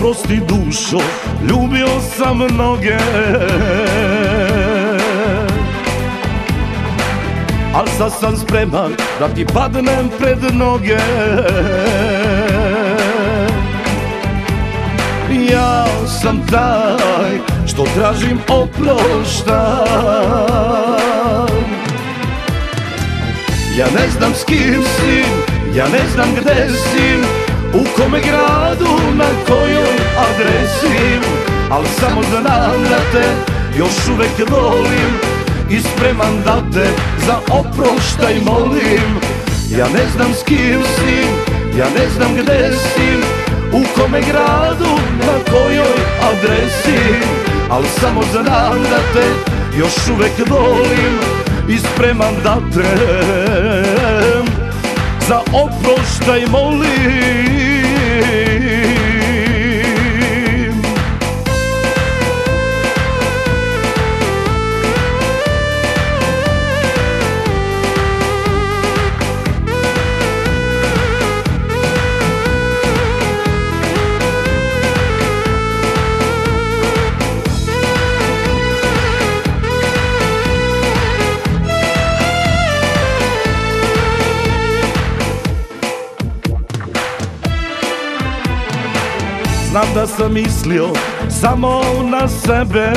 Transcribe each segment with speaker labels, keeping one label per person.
Speaker 1: Oprosti dušo, ljubio sam mnoge, al sad sam spreman da ti padnem pred noge. Ja sam taj što tražim oproštaj. Ja ne znam s kim si, ja ne znam gde si, u kome gradu, na kojoj adresi, al samo znam da te još uvek volim i spreman da te za oproštaj molim. Ja ne znam s kim si, ja ne znam gde si, u kome gradu, na kojoj adresi, al samo znam da te još uvek volim i spreman da te za oproštaj molim. Znam da sam mislio samo na sebe,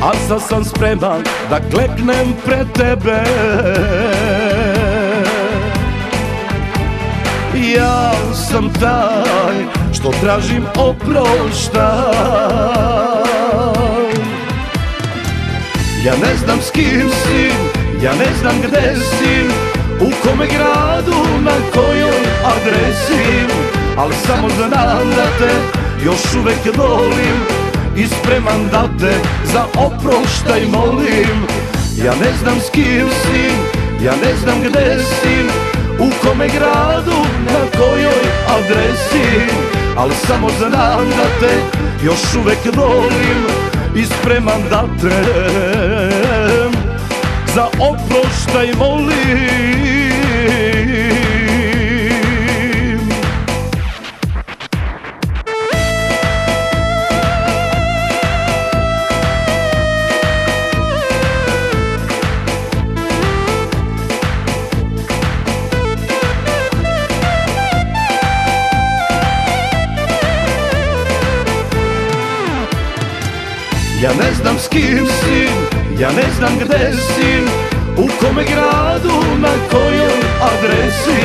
Speaker 1: a sad sam spreman da kleknem pred tebe. Ja sam taj što tražim oproštaj. Ja ne znam s kim si, ja ne znam gde si, u kome gradu, na kojoj adresi, al samo znam da te još uvek volim i spreman da te za oproštaj molim. Ja ne znam s kim si, ja ne znam gde si, u kome gradu, na kojoj adresi, al samo znam da te još uvek volim i spreman da te za oproštaj molim. Ja ne znam s kim si, ja ne znam gde si, u kome gradu, na kojoj adresi,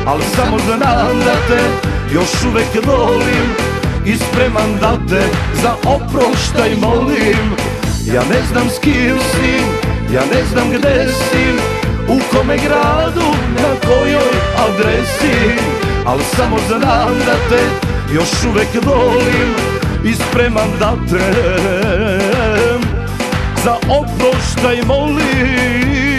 Speaker 1: al samo znam da te još uvek volim i spreman da te za oproštaj molim. Ja ne znam s kim si, ja ne znam gde si, u kome gradu, na kojoj adresi, al samo znam da te još uvek volim i spreman da te za oproštaj molim.